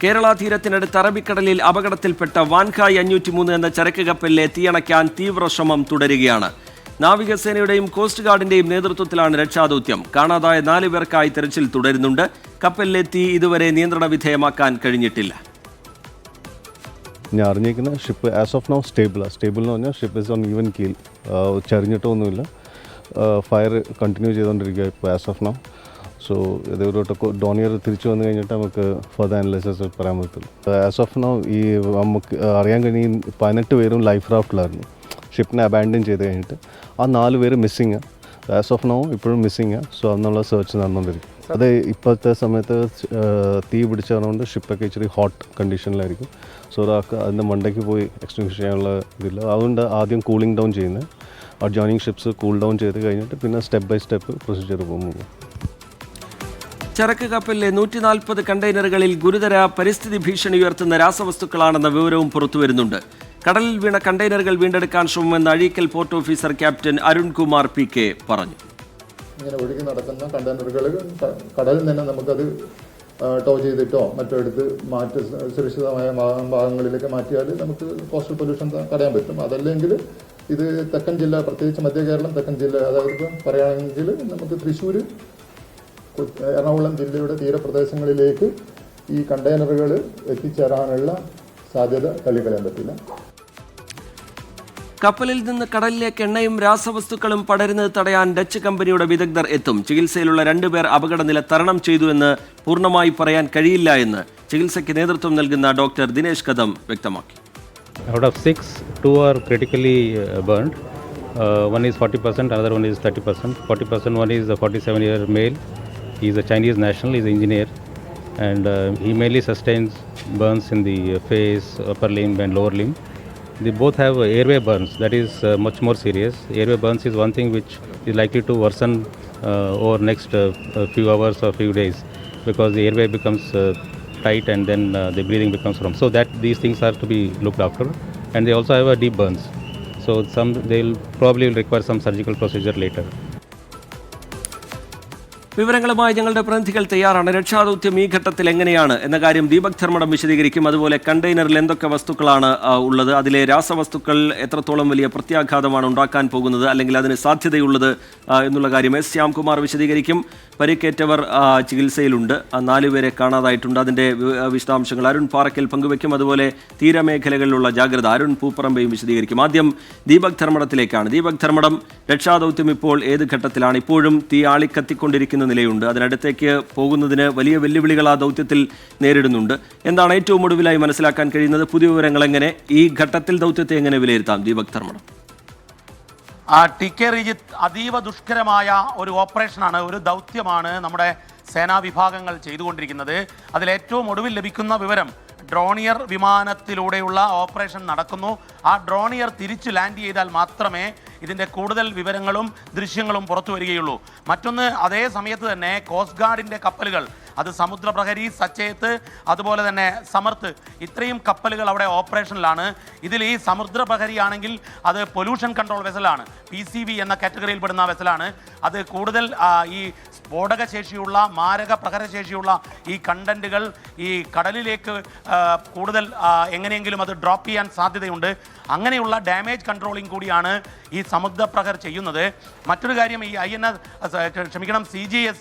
കേരള തീരത്തിനടുത്ത് അറബിക്കടലിൽ അപകടത്തിൽപ്പെട്ട വാൻഖായ് 503 എന്ന ചരക്ക് കപ്പലിലെ തീയണയ്ക്കാൻ തീവ്ര ശ്രമം തുടരുകയാണ്. നാവികസേനയുടെയും കോസ്റ്റ് ഗാർഡിന്റെയും നേതൃത്വത്തിലാണ് രക്ഷാദൌത്യം. കാണാതായ 4 പേർക്കായി തെരച്ചിൽ തുടരുന്നുണ്ട്. കപ്പലിലെ തീ ഇതുവരെ നിയന്ത്രണ വിധേയമാക്കാൻ കഴിഞ്ഞിട്ടില്ല. ഞാൻ അറിഞ്ഞിരിക്കുന്ന ship as of now stable എന്ന് പറഞ്ഞാൽ ship is on even keel, ചരിഞ്ഞിട്ടൊന്നുമില്ല. ഫയർ കണ്ടിന്യൂ ചെയ്തുകൊണ്ടിരിക്കുക ഇപ്പോൾ ആസ് ഓഫ് നൗ. സോ ഇതൊരു ഡോണിയർ തിരിച്ചു വന്നു കഴിഞ്ഞിട്ട് നമുക്ക് ഫർദർ അനലൈസസ് പറയാൻ പറ്റുള്ളൂ. ആസ് ഓഫ് നൗ ഈ നമുക്ക് അറിയാൻ കഴിയും 18 പേരും ലൈഫ് റാഫ്റ്റിലായിരുന്നു. ഷിപ്പിനെ അബാൻഡൻ ചെയ്ത് കഴിഞ്ഞിട്ട് ആ 4 പേര് മിസ്സിങ്. ആസ് ഓഫ് നൗ ഇപ്പോഴും മിസ്സിങ്. സോ അതിനുള്ള സെർച്ച് നടന്നുകൊണ്ടിരിക്കും. അത് ഇപ്പോഴത്തെ സമയത്ത് തീ പിടിച്ചതുകൊണ്ട് ഷിപ്പൊക്കെ ഇച്ചിരി ഹോട്ട് കണ്ടീഷനിലായിരിക്കും. സോ ഒരാൾക്ക് അതിൻ്റെ മണ്ടയ്ക്ക് പോയി എക്സ്റ്റിങ്ക്വിഷ് ചെയ്യാനുള്ള ഇതില്ല. അതുകൊണ്ട് ആദ്യം കൂളിംഗ് ഡൗൺ ചെയ്യുന്നത്. അഡ്ജോയിനിങ് ഷിപ്സ് കൂൾ ഡൗൺ ചെയ്ത് കഴിഞ്ഞിട്ട് പിന്നെ സ്റ്റെപ്പ് ബൈ സ്റ്റെപ്പ് പ്രൊസീജിയർ പോകുമ്പോൾ. ചരക്ക് കപ്പലിലെ 140 കണ്ടെയ്നറുകളിൽ ഗുരുതര പരിസ്ഥിതി ഭീഷണി ഉയർത്തുന്ന രാസവസ്തുക്കളാണെന്ന വിവരവും പുറത്തുവരുന്നുണ്ട്. കടലിൽ വീണ കണ്ടെയ്നറുകൾ വീണ്ടെടുക്കാൻ ശ്രമമെന്ന് Azhikkal port officer captain Arunkumar PK പറഞ്ഞു. ഇങ്ങനെ ഒഴുകി നടക്കുന്ന കണ്ടെയ്നറുകൾ കടലിൽ തന്നെ നമുക്കത് ടോ ചെയ്തിട്ടോ മറ്റോ എടുത്ത് സുരക്ഷിതമായ ഭാഗങ്ങളിലേക്ക് മാറ്റിയാൽ നമുക്ക് കോസ്റ്റൽ പൊല്യൂഷൻ തടയാൻ പറ്റും. അതല്ലെങ്കിൽ ഇത് തെക്കൻ ജില്ല, പ്രത്യേകിച്ച് മധ്യ കേരളം തെക്കൻ ജില്ല, അതായത് ഇപ്പം പറയുകയാണെങ്കിൽ നമുക്ക് തൃശ്ശൂർ, എറണാകുളം ജില്ലയുടെ തീരപ്രദേശങ്ങളിലേക്ക് ഈ കണ്ടെയ്നറുകൾ എത്തിച്ചേരാനുള്ള സാധ്യത തള്ളിക്കളയാൻ പറ്റില്ല. കപ്പലിൽ നിന്ന് കടലിലേക്ക് എണ്ണയും രാസവസ്തുക്കളും പടരുന്നത് തടയാൻ ഡച്ച് കമ്പനിയുടെ വിദഗ്ധർ എത്തും. ചികിത്സയിലുള്ള 2 പേർ അപകടനില തരണം ചെയ്തുവെന്ന് പൂർണ്ണമായി പറയാൻ കഴിയില്ല എന്ന് ചികിത്സയ്ക്ക് നേതൃത്വം നൽകുന്ന ഡോക്ടർ ദിനേശ് കദം വ്യക്തമാക്കി. Out of 6, 2 are critically burned. One is 40%, another one is 30%. 40% one is a 47-year male. He is a Chinese national, he is an engineer, and he mainly sustains burns in the face, upper limb and lower limb. They both have airway burns, that is much more serious. Airway burns is one thing which is likely to worsen over next few hours or few days, because the airway becomes tight and then the breathing becomes wrong. So that these things are to be looked after, and they also have a deep burns. So they will probably require some surgical procedure later. വിവരങ്ങളുമായി ഞങ്ങളുടെ പ്രതിനിധികൾ തയ്യാറാണ്. രക്ഷാദൌത്യം ഈ ഘട്ടത്തിൽ എങ്ങനെയാണ് എന്ന കാര്യം ദീപക് ധർമ്മടം വിശദീകരിക്കും. അതുപോലെ കണ്ടെയ്നറിൽ എന്തൊക്കെ വസ്തുക്കളാണ് ഉള്ളത്, അതിലെ രാസവസ്തുക്കൾ എത്രത്തോളം വലിയ പ്രത്യാഘാതമാണ് ഉണ്ടാക്കാൻ പോകുന്നത്, അല്ലെങ്കിൽ അതിന് സാധ്യതയുള്ളത് എന്നുള്ള കാര്യം എസ് ശ്യാംകുമാർ വിശദീകരിക്കും. പരിക്കേറ്റവർ ചികിത്സയിലുണ്ട്, 4 പേരെ കാണാതായിട്ടുണ്ട്. അതിൻ്റെ വിശദാംശങ്ങൾ അരുൺ പാറക്കൽ പങ്കുവയ്ക്കും. അതുപോലെ തീരമേഖലകളിലുള്ള ജാഗ്രത അരുൺ പൂപ്പറമ്പയും വിശദീകരിക്കും. ആദ്യം ദീപക് ധർമ്മടത്തിലേക്കാണ്. ദീപക് ധർമ്മടം, രക്ഷാദൌത്യം ഇപ്പോൾ ഏത് ഘട്ടത്തിലാണ്? ഇപ്പോഴും തീ ആളിക്കത്തിക്കൊണ്ടിരിക്കുന്ന നിലയുണ്ട്. അതിനടുത്തേക്ക് പോകുന്നതിന് വലിയ വെല്ലുവിളികൾ ആ ദൗത്യത്തിൽ നേരിടുന്നുണ്ട്. എന്താണ് ഏറ്റവും ഒടുവിലായി മനസ്സിലാക്കാൻ കഴിയുന്നത്? പുതിയ വിവരങ്ങൾ എങ്ങനെ? ഈ ഘട്ടത്തിൽ ദൗത്യത്തെ എങ്ങനെ വിലയിരുത്താം ദീപക് ധർമ്മടം? TK റിജിത്ത്, അതീവ ദുഷ്കരമായ ഒരു ഓപ്പറേഷനാണ്, ഒരു ദൗത്യമാണ് നമ്മുടെ സേനാ വിഭാഗങ്ങൾ ചെയ്തുകൊണ്ടിരിക്കുന്നത്. അതിലേറ്റവും ഒടുവിൽ ലഭിക്കുന്ന വിവരം ഡ്രോണിയർ വിമാനത്തിലൂടെയുള്ള ഓപ്പറേഷൻ നടക്കുന്നു. ആ ഡ്രോണിയർ തിരിച്ച് ലാൻഡ് ചെയ്താൽ മാത്രമേ ഇതിൻ്റെ കൂടുതൽ വിവരങ്ങളും ദൃശ്യങ്ങളും പുറത്തു വരികയുള്ളൂ. മറ്റൊന്ന്, അതേ സമയത്ത് തന്നെ കോസ്റ്റ് ഗാർഡിൻ്റെ കപ്പലുകൾ, അത് സമുദ്രപ്രഹരി, സച്ചേത്ത്, അതുപോലെ തന്നെ സമർത്ത്, ഇത്രയും കപ്പലുകൾ അവിടെ ഓപ്പറേഷനിലാണ്. ഇതിൽ ഈ സമുദ്രപ്രഹരി ആണെങ്കിൽ അത് പൊല്യൂഷൻ കൺട്രോൾ വെസലാണ്, PCV എന്ന കാറ്റഗറിയിൽ പെടുന്ന വെസലാണ്. അത് കൂടുതൽ ഈ സ്ഫോടകശേഷിയുള്ള, മാരക പ്രഹരശേഷിയുള്ള ഈ കണ്ടന്റുകൾ ഈ കടലിലേക്ക് കൂടുതൽ എങ്ങനെയെങ്കിലും അത് ഡ്രോപ്പ് ചെയ്യാൻ സാധ്യതയുണ്ട്. അങ്ങനെയുള്ള ഡാമേജ് കൺട്രോളിംഗ് കൂടിയാണ് ഈ സമുദ്രപ്രഹർ ചെയ്യുന്നത്. മറ്റൊരു കാര്യം, ഈ CGS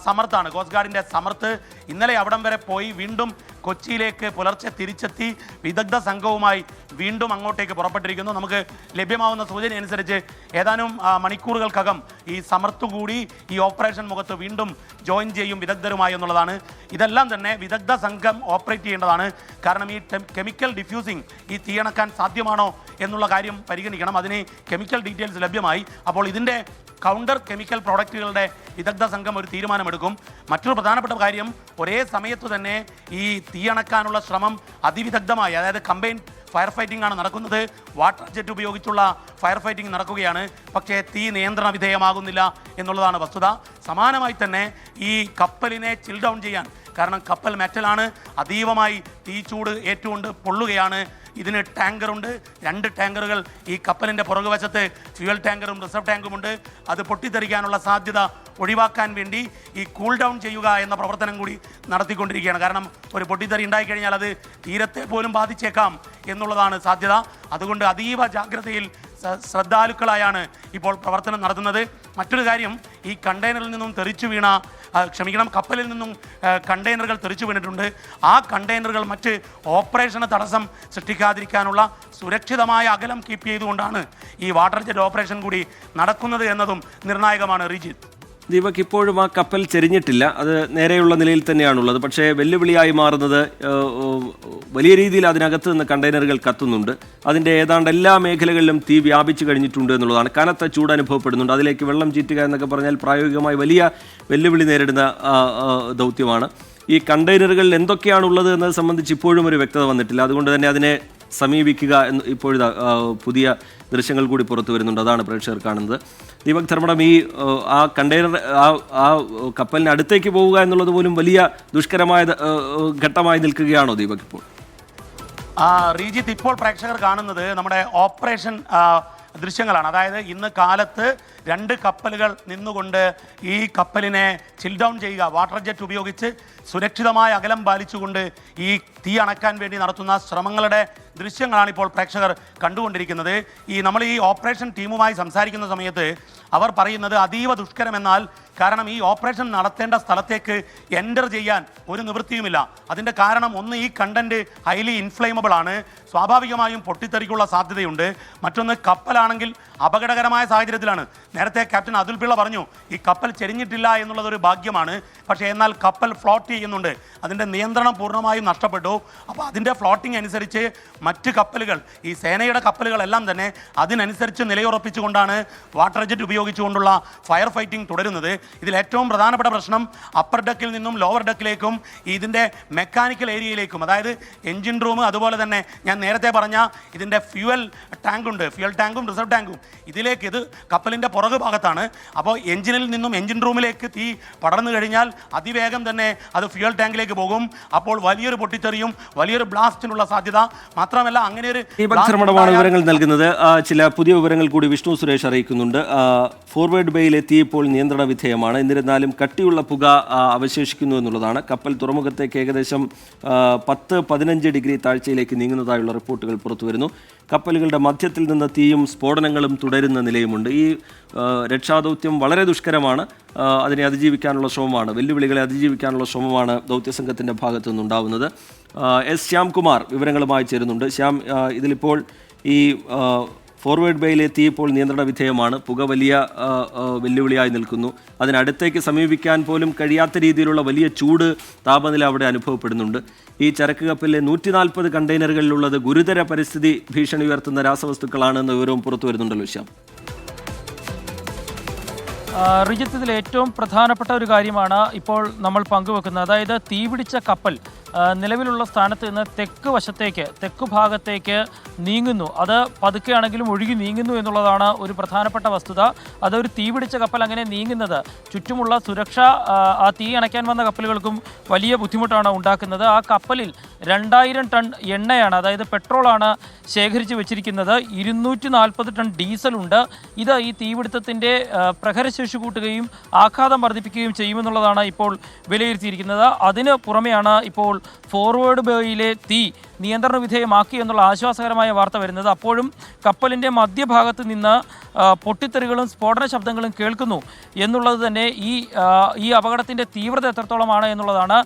സമർത്താണ്, കോസ്റ്റ് ഗാർഡിൻ്റെ സമർത്ത്. ഇന്നലെ അവിടം വരെ പോയി വീണ്ടും കൊച്ചിയിലേക്ക് പുലർച്ചെ തിരിച്ചെത്തി വിദഗ്ധ സംഘവുമായി വീണ്ടും അങ്ങോട്ടേക്ക് പുറപ്പെട്ടിരിക്കുന്നു. നമുക്ക് ലഭ്യമാവുന്ന സൂചന അനുസരിച്ച് ഏതാനും മണിക്കൂറുകൾക്കകം ഈ സമർത്തു കൂടി ഈ ഓപ്പറേഷൻ മുഖത്ത് വീണ്ടും ജോയിൻ ചെയ്യും വിദഗ്ധരുമായി എന്നുള്ളതാണ്. ഇതെല്ലാം തന്നെ വിദഗ്ധ സംഘം ഓപ്പറേറ്റ് ചെയ്യേണ്ടതാണ്. കാരണം ഈ കെമിക്കൽ ഡിഫ്യൂസിങ്, ഈ തീയണക്കാൻ സാധ്യമാണോ എന്നുള്ള കാര്യം പരിഗണിക്കണം. അതിന് കെമിക്കൽ ഡീറ്റെയിൽസ് ലഭ്യമായി. അപ്പോൾ ഇതിൻ്റെ കൗണ്ടർ കെമിക്കൽ പ്രോഡക്റ്റുകളുടെ വിദഗ്ധ സംഘം ഒരു തീരുമാനമെടുക്കും. മറ്റൊരു പ്രധാനപ്പെട്ട കാര്യം, ഒരേ സമയത്ത് തന്നെ ഈ തീയണക്കാനുള്ള ശ്രമം അതിവിദഗ്ധമായി, അതായത് കമ്പൈൻഡ് ഫയർ ഫൈറ്റിംഗ് ആണ് നടക്കുന്നത്. വാട്ടർ ജെറ്റ് ഉപയോഗിച്ചുള്ള ഫയർ ഫൈറ്റിംഗ് നടക്കുകയാണ്. പക്ഷേ തീ നിയന്ത്രണ വിധേയമാകുന്നില്ല എന്നുള്ളതാണ് വസ്തുത. സമാനമായി തന്നെ ഈ കപ്പലിനെ ചിൽ ഡൗൺ ചെയ്യാൻ, കാരണം കപ്പൽ മെറ്റലാണ്, അതീവമായി തീച്ചൂട് ഏറ്റുകൊണ്ട് പൊള്ളുകയാണ്. ഇതിന് ടാങ്കറുണ്ട്. 2 ടാങ്കറുകൾ ഈ കപ്പലിൻ്റെ പുറകുവശത്ത് ഫ്യൂവൽ ടാങ്കറും റിസർവ് ടാങ്കുമുണ്ട്. അത് പൊട്ടിത്തെറിക്കാനുള്ള സാധ്യത ഒഴിവാക്കാൻ വേണ്ടി ഈ കൂൾ ഡൗൺ ചെയ്യുക എന്ന പ്രവർത്തനം കൂടി നടത്തിക്കൊണ്ടിരിക്കുകയാണ്. കാരണം ഒരു പൊട്ടിത്തെറി ഉണ്ടായിക്കഴിഞ്ഞാൽ അത് തീരത്തെ പോലും ബാധിച്ചേക്കാം എന്നുള്ളതാണ് സാധ്യത. അതുകൊണ്ട് അതീവ ജാഗ്രതയിൽ ശ്രദ്ധാലുക്കളായാണ് ഇപ്പോൾ പ്രവർത്തനം നടത്തുന്നത്. മറ്റൊരു കാര്യം, ഈ കണ്ടെയ്നറിൽ നിന്നും കപ്പലിൽ നിന്നും കണ്ടെയ്നറുകൾ തെറിച്ചു വീണിട്ടുണ്ട്. ആ കണ്ടെയ്നറുകൾ മറ്റ് ഓപ്പറേഷന് തടസ്സം സൃഷ്ടിക്കാതിരിക്കാനുള്ള സുരക്ഷിതമായ അകലം കീപ്പ് ചെയ്തുകൊണ്ടാണ് ഈ വാട്ടർ ജെറ്റ് ഓപ്പറേഷൻ കൂടി നടക്കുന്നത് എന്നതും നിർണായകമാണ്. റിജിത്ത്, ദീപക്, ഇപ്പോഴും ആ കപ്പൽ ചെരിഞ്ഞിട്ടില്ല, അത് നേരെയുള്ള നിലയിൽ തന്നെയാണുള്ളത്. പക്ഷേ വെല്ലുവിളിയായി മാറുന്നത് വലിയ രീതിയിൽ അതിനകത്ത് നിന്ന് കണ്ടെയ്നറുകൾ കത്തുന്നുണ്ട്. അതിൻ്റെ ഏതാണ്ട് എല്ലാ മേഖലകളിലും തീ വ്യാപിച്ചു കഴിഞ്ഞിട്ടുണ്ട് എന്നുള്ളതാണ്. കനത്ത ചൂട് അനുഭവപ്പെടുന്നുണ്ട്. അതിലേക്ക് വെള്ളം ചീറ്റുക എന്നൊക്കെ പറഞ്ഞാൽ പ്രായോഗികമായി വലിയ വെല്ലുവിളി നേരിടുന്ന ദൗത്യമാണ്. ഈ കണ്ടെയ്നറുകളിൽ എന്തൊക്കെയാണുള്ളത് എന്നത് സംബന്ധിച്ച് ഇപ്പോഴും ഒരു വ്യക്തത വന്നിട്ടില്ല. അതുകൊണ്ട് തന്നെ അതിനെ സമീപിക്കുക എന്ന് ഇപ്പോഴത്തെ പുതിയ ദൃശ്യങ്ങൾ കൂടി പുറത്തു വരുന്നുണ്ട്. അതാണ് പ്രേക്ഷകർ കാണുന്നത്. ദീപക് ധർമ്മടം, ഈ ആ കണ്ടെയ്നർ ആ കപ്പലിന് അടുത്തേക്ക് പോവുക എന്നുള്ളത് പോലും വലിയ ദുഷ്കരമായ ഘട്ടമായി നിൽക്കുകയാണോ ദീപക് ഇപ്പോൾ? റീജിത്ത്, ഇപ്പോൾ പ്രേക്ഷകർ കാണുന്നത് നമ്മുടെ ഓപ്പറേഷൻ ദൃശ്യങ്ങളാണ്. അതായത് ഇന്ന് കാലത്ത് 2 കപ്പലുകൾ നിന്നുകൊണ്ട് ഈ കപ്പലിനെ ചിൽ ഡൗൺ ചെയ്യുക, വാട്ടർ ജെറ്റ് ഉപയോഗിച്ച് സുരക്ഷിതമായ അകലം പാലിച്ചുകൊണ്ട് ഈ തീ അണക്കാൻ വേണ്ടി നടത്തുന്ന ശ്രമങ്ങളുടെ ദൃശ്യങ്ങളാണ് ഇപ്പോൾ പ്രേക്ഷകർ കണ്ടുകൊണ്ടിരിക്കുന്നത്. നമ്മൾ ഈ ഓപ്പറേഷൻ ടീമുമായി സംസാരിക്കുന്ന സമയത്ത് അവർ പറയുന്നത് അതീവ ദുഷ്കരമെന്നാൽ കാരണം ഈ ഓപ്പറേഷൻ നടത്തേണ്ട സ്ഥലത്തേക്ക് എൻ്റർ ചെയ്യാൻ ഒരു നിവൃത്തിയുമില്ല. അതിൻ്റെ കാരണം ഒന്ന്, ഈ കണ്ടന്റ് ഹൈലി ഇൻഫ്ലെയിമബിൾ ആണ്, സ്വാഭാവികമായും പൊട്ടിത്തെറിക്കുള്ള സാധ്യതയുണ്ട്. മറ്റൊന്ന്, കപ്പലാണെങ്കിൽ അപകടകരമായ സാഹചര്യത്തിലാണ്. നേരത്തെ ക്യാപ്റ്റൻ അതുൽ പിള്ള പറഞ്ഞു ഈ കപ്പൽ ചെരിഞ്ഞിട്ടില്ല എന്നുള്ളതൊരു ഭാഗ്യമാണ്. പക്ഷേ എന്നാൽ കപ്പൽ ഫ്ലോട്ട് ചെയ്യുന്നുണ്ട്, അതിൻ്റെ നിയന്ത്രണം പൂർണ്ണമായും നഷ്ടപ്പെട്ടു. അപ്പോൾ അതിൻ്റെ ഫ്ലോട്ടിംഗ് അനുസരിച്ച് മറ്റ് കപ്പലുകൾ, ഈ സേനയുടെ കപ്പലുകളെല്ലാം തന്നെ അതിനനുസരിച്ച് നിലയുറപ്പിച്ചുകൊണ്ടാണ് വാട്ടർ ജെറ്റ് ഉപയോഗിച്ചുകൊണ്ടുള്ള ഫയർ ഫൈറ്റിംഗ് തുടരുന്നത്. ഇതിൽ ഏറ്റവും പ്രധാനപ്പെട്ട പ്രശ്നം അപ്പർ ഡെക്കിൽ നിന്നും ലോവർ ഡെക്കിലേക്കും ഇതിൻ്റെ മെക്കാനിക്കൽ ഏരിയയിലേക്കും, അതായത് എൻജിൻ റൂം, അതുപോലെ തന്നെ ഞാൻ നേരത്തെ പറഞ്ഞ ഇതിൻ്റെ ഫ്യൂവൽ ടാങ്കുണ്ട്, ഫ്യൂവൽ ടാങ്കും റിസർവ് ടാങ്കും, ഇതിലേക്ക്, ഇത് കപ്പലിൻ്റെ പുറകു ഭാഗത്താണ്. അപ്പോൾ എൻജിനിൽ നിന്നും എൻജിൻ റൂമിലേക്ക് തീ പടർന്നു കഴിഞ്ഞാൽ അതിവേഗം തന്നെ അത് ഫ്യൂവൽ ടാങ്കിലേക്ക് പോകും. അപ്പോൾ വലിയൊരു പൊട്ടിത്തെറിയും വലിയൊരു ബ്ലാസ്റ്റിനുള്ള സാധ്യത മാത്രമല്ല അങ്ങനെ ഒരു വിവരങ്ങൾ നൽകുന്നത്. ചില പുതിയ വിവരങ്ങൾ കൂടി വിഷ്ണു സുരേഷ് അറിയിക്കുന്നുണ്ട്. ഫോർവേഡ് ബേയിലെ തീ ഇപ്പോൾ നിയന്ത്രണ വിധേയമാണ്. എന്നിരുന്നാലും കട്ടിയുള്ള പുക അവശേഷിക്കുന്നു എന്നുള്ളതാണ്. കപ്പൽ തുറമുഖത്തേക്ക് ഏകദേശം 10-15 ഡിഗ്രി താഴ്ചയിലേക്ക് നീങ്ങുന്നതായുള്ള റിപ്പോർട്ടുകൾ പുറത്തുവരുന്നു. കപ്പലുകളുടെ മധ്യത്തിൽ നിന്ന് തീയും സ്ഫോടനങ്ങളും തുടരുന്ന നിലയുമുണ്ട്. ഈ രക്ഷാദൗത്യം വളരെ ദുഷ്കരമാണ്. അതിനെ അതിജീവിക്കാനുള്ള ശ്രമമാണ്, വെല്ലുവിളികളെ അതിജീവിക്കാനുള്ള ശ്രമമാണ് ദൗത്യസംഘത്തിൻ്റെ ഭാഗത്തു നിന്നുണ്ടാവുന്നത്. എസ് ശ്യാംകുമാർ വിവരങ്ങളുമായി ചേരുന്നുണ്ട്. ശ്യാം, ഇതിലിപ്പോൾ ഈ ഫോർവേഡ് ബേയിലെ തീ ഇപ്പോൾ നിയന്ത്രണ വിധേയമാണ്. പുക വലിയ വെല്ലുവിളിയായി നിൽക്കുന്നു. അതിനടുത്തേക്ക് സമീപിക്കാൻ പോലും കഴിയാത്ത രീതിയിലുള്ള വലിയ ചൂട്, താപനില അവിടെ അനുഭവപ്പെടുന്നുണ്ട്. ഈ ചരക്ക് കപ്പലിലെ 140 കണ്ടെയ്നറുകളിലുള്ളത് ഗുരുതര പരിസ്ഥിതി ഭീഷണി ഉയർത്തുന്ന രാസവസ്തുക്കളാണെന്ന വിവരവും പുറത്തു വരുന്നുണ്ടല്ലോ ശ്യാം. റിജിത്ത്, ഇതിൽ ഏറ്റവും പ്രധാനപ്പെട്ട ഒരു കാര്യമാണ് ഇപ്പോൾ നമ്മൾ പങ്കുവെക്കുന്നത്. അതായത് തീപിടിച്ച കപ്പൽ നിലവിലുള്ള സ്ഥാനത്ത് നിന്ന് തെക്കു ഭാഗത്തേക്ക് നീങ്ങുന്നു. അത് പതുക്കെയാണെങ്കിലും ഒഴുകി നീങ്ങുന്നു എന്നുള്ളതാണ് ഒരു പ്രധാനപ്പെട്ട വസ്തുത. അതൊരു തീപിടിച്ച കപ്പൽ അങ്ങനെ നീങ്ങുന്നത് ചുറ്റുമുള്ള സുരക്ഷ, ആ തീ അണയ്ക്കാൻ വന്ന കപ്പലുകൾക്കും വലിയ ബുദ്ധിമുട്ടാണ് ഉണ്ടാക്കുന്നത്. ആ കപ്പലിൽ 2000 ടൺ എണ്ണയാണ്, അതായത് പെട്രോളാണ് ശേഖരിച്ച് വെച്ചിരിക്കുന്നത്. 240 ടൺ ഡീസലുണ്ട്. ഇത് ഈ തീപിടുത്തത്തിൻ്റെ പ്രഹരശേഷി കൂട്ടുകയും ആഘാതം വർദ്ധിപ്പിക്കുകയും ചെയ്യുമെന്നുള്ളതാണ് ഇപ്പോൾ വിലയിരുത്തിയിരിക്കുന്നത്. അതിന് പുറമെയാണ് ഇപ്പോൾ ഫോർവേഡ് ബേയിലെ തീ നിയന്ത്രണ വിധേയമാക്കി എന്നുള്ള ആശ്വാസകരമായ വാർത്ത വരുന്നത്. അപ്പോഴും കപ്പലിൻ്റെ മധ്യഭാഗത്ത് നിന്ന് പൊട്ടിത്തെറികളും സ്ഫോടന ശബ്ദങ്ങളും കേൾക്കുന്നു എന്നുള്ളത് തന്നെ ഈ അപകടത്തിൻ്റെ തീവ്രത എത്രത്തോളമാണ് എന്നുള്ളതാണ്.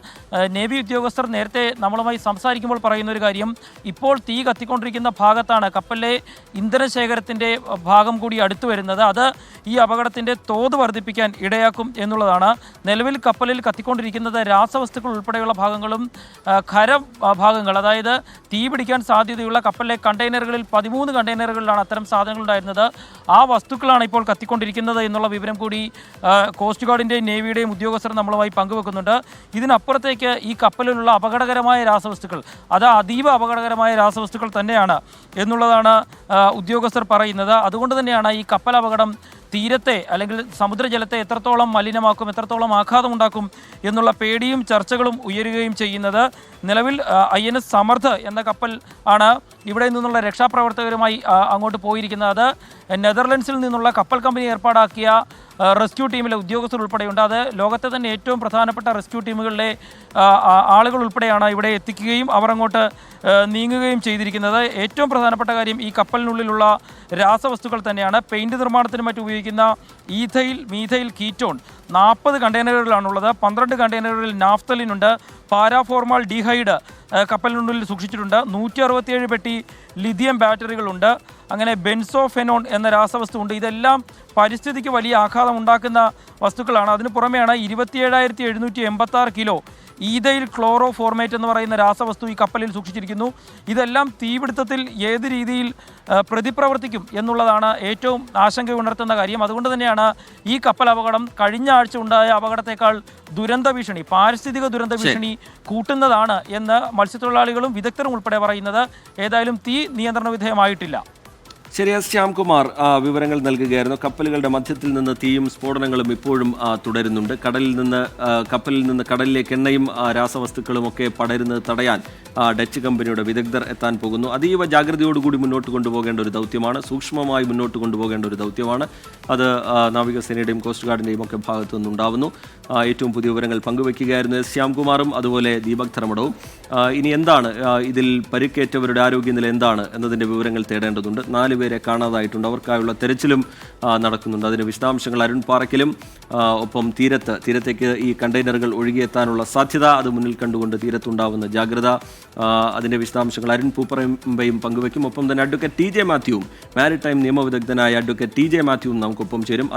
നേവി ഉദ്യോഗസ്ഥർ നേരത്തെ നമ്മളുമായി സംസാരിക്കുമ്പോൾ പറയുന്ന ഒരു കാര്യം, ഇപ്പോൾ തീ കത്തിക്കൊണ്ടിരിക്കുന്ന ഭാഗത്താണ് കപ്പലിലെ ഇന്ധനശേഖരത്തിൻ്റെ ഭാഗം കൂടി അടുത്തു വരുന്നത്. അത് ഈ അപകടത്തിൻ്റെ തോത് വർദ്ധിപ്പിക്കാൻ ഇടയാക്കും എന്നുള്ളതാണ്. നിലവിൽ കപ്പലിൽ കത്തിക്കൊണ്ടിരിക്കുന്നത് രാസവസ്തുക്കൾ ഉൾപ്പെടെയുള്ള ഭാഗങ്ങളും ഭാഗങ്ങൾ, അതായത് തീ പിടിക്കാൻ സാധ്യതയുള്ള കപ്പലിലെ കണ്ടെയ്നറുകളിൽ 13 കണ്ടെയ്നറുകളിലാണ് അത്തരം സാധനങ്ങൾ ഉണ്ടായിരുന്നത്. ആ വസ്തുക്കളാണ് ഇപ്പോൾ കത്തിക്കൊണ്ടിരിക്കുന്നത് എന്നുള്ള വിവരം കൂടി കോസ്റ്റ് ഗാർഡിൻ്റെയും നേവിയുടെയും ഉദ്യോഗസ്ഥർ നമ്മളുമായി പങ്കുവെക്കുന്നുണ്ട്. ഇതിനപ്പുറത്തേക്ക് ഈ കപ്പലിലുള്ള അപകടകരമായ രാസവസ്തുക്കൾ, അത് അതീവ അപകടകരമായ രാസവസ്തുക്കൾ തന്നെയാണ് എന്നുള്ളതാണ് ഉദ്യോഗസ്ഥർ പറയുന്നത്. അതുകൊണ്ട് തന്നെയാണ് ഈ കപ്പൽ അപകടം തീരത്തെ അല്ലെങ്കിൽ സമുദ്രജലത്തെ എത്രത്തോളം മലിനമാക്കും, എത്രത്തോളം ആഘാതമുണ്ടാക്കും എന്നുള്ള പേടിയും ചർച്ചകളും ഉയരുകയും ചെയ്യുന്നത്. നിലവിൽ INS സമർത്ഥ് എന്ന കപ്പൽ ആണ് ഇവിടെ നിന്നുള്ള രക്ഷാപ്രവർത്തകരുമായി അങ്ങോട്ട് പോയിരിക്കുന്നത്. അത് നെതർലൻഡ്സിൽ നിന്നുള്ള കപ്പൽ കമ്പനി ഏർപ്പാടാക്കിയ റെസ്ക്യൂ ടീമിലെ ഉദ്യോഗസ്ഥർ ഉൾപ്പെടെയുണ്ട്. അത് ലോകത്തെ തന്നെ ഏറ്റവും പ്രധാനപ്പെട്ട റെസ്ക്യൂ ടീമുകളിലെ ആളുകൾ ഉൾപ്പെടെയാണ് ഇവിടെ എത്തിക്കുകയും അവർ അങ്ങോട്ട് നീങ്ങുകയും ചെയ്തിരിക്കുന്നത്. ഏറ്റവും പ്രധാനപ്പെട്ട കാര്യം ഈ കപ്പലിനുള്ളിലുള്ള രാസവസ്തുക്കൾ തന്നെയാണ്. പെയിൻറ് നിർമ്മാണത്തിന് മറ്റും ഉപയോഗിക്കുന്ന ഈഥൈൽ, മീഥൈൽ, കീറ്റോൺ 40 കണ്ടെയ്നറുകളിലാണുള്ളത്. 12 കണ്ടെയ്നറുകളിൽ നാഫ്തലിനുണ്ട്. പാരാഫോർമാൾ ഡീഹൈഡ് കപ്പലിനുള്ളിൽ സൂക്ഷിച്ചിട്ടുണ്ട്. 167 പെട്ടി ലിഥിയം ബാറ്ററികളുണ്ട്. അങ്ങനെ ബെൻസോഫെനോൺ എന്ന രാസവസ്തു ഉണ്ട്. ഇതെല്ലാം പരിസ്ഥിതിക്ക് വലിയ ആഘാതം ഉണ്ടാക്കുന്ന വസ്തുക്കളാണ്. അതിന് പുറമെയാണ് 27,786 കിലോ ഈഥൈൽ ക്ലോറോ ഫോർമേറ്റ് എന്ന് പറയുന്ന രാസവസ്തു ഈ കപ്പലിൽ സൂക്ഷിച്ചിരിക്കുന്നു. ഇതെല്ലാം തീപിടുത്തത്തിൽ ഏത് രീതിയിൽ പ്രതിപ്രവർത്തിക്കും എന്നുള്ളതാണ് ഏറ്റവും ആശങ്ക ഉണർത്തുന്ന കാര്യം. അതുകൊണ്ട് തന്നെയാണ് ഈ കപ്പൽ അപകടം കഴിഞ്ഞ ആഴ്ച ഉണ്ടായ അപകടത്തെക്കാൾ ദുരന്ത ഭീഷണി, പാരിസ്ഥിതിക ദുരന്ത ഭീഷണി കൂട്ടുന്നതാണ് എന്ന് മത്സ്യത്തൊഴിലാളികളും വിദഗ്ധരും ഉൾപ്പെടെ പറയുന്നത്. ഏതായാലും തീ നിയന്ത്രണ വിധേയമായിട്ടില്ല. ശരി, എസ് ശ്യാംകുമാർ വിവരങ്ങൾ നൽകുകയായിരുന്നു. കപ്പലുകളുടെ മധ്യത്തിൽ നിന്ന് തീയും സ്ഫോടനങ്ങളും ഇപ്പോഴും തുടരുന്നുണ്ട്. കപ്പലിൽ നിന്ന് കടലിലേക്ക് എണ്ണയും രാസവസ്തുക്കളും ഒക്കെ പടരുന്നത് തടയാൻ ഡച്ച് കമ്പനിയുടെ വിദഗ്ധർ എത്താൻ പോകുന്നു. അതീവ ജാഗ്രതയോടുകൂടി മുന്നോട്ട് കൊണ്ടുപോകേണ്ട ഒരു ദൗത്യമാണ്, സൂക്ഷ്മമായി മുന്നോട്ട് കൊണ്ടുപോകേണ്ട ഒരു ദൗത്യമാണ്. അത് നാവികസേനയുടെയും കോസ്റ്റ് ഗാർഡിൻ്റെയും ഒക്കെ ഭാഗത്തു നിന്നുണ്ടാവുന്നു. ഏറ്റവും പുതിയ വിവരങ്ങൾ പങ്കുവയ്ക്കുകയായിരുന്നു എസ് ശ്യാംകുമാറും അതുപോലെ ദീപക് ധർമ്മടവും. ഇനി എന്താണ് ഇതിൽ പരിക്കേറ്റവരുടെ ആരോഗ്യനില എന്താണ് എന്നതിൻ്റെ വിവരങ്ങൾ തേടേണ്ടതുണ്ട്. 4 പേരെ കാണാതായിട്ടുണ്ട്. അവർക്കായുള്ള തെരച്ചിലും നടക്കുന്നുണ്ട്. അതിൻ്റെ വിശദാംശങ്ങൾ അരുൺ പാറയ്ക്കലും ഒപ്പം തീരത്തേക്ക് ഈ കണ്ടെയ്നറുകൾ ഒഴുകിയെത്താനുള്ള സാധ്യത, അത് മുന്നിൽ കണ്ടുകൊണ്ട് തീരത്തുണ്ടാവുന്ന ജാഗ്രത, അതിൻ്റെ വിശദാംശങ്ങൾ അരുൺ പൂപ്പറമ്പയും പങ്കുവയ്ക്കും. ഒപ്പം തന്നെ അഡ്വക്കേറ്റ് TJ മാത്യുവും, മാരിടൈം നിയമവിദഗ്ധനായ അഡ്വക്കേറ്റ് TJ മാത്യുവും നമുക്കൊപ്പം ചേരും.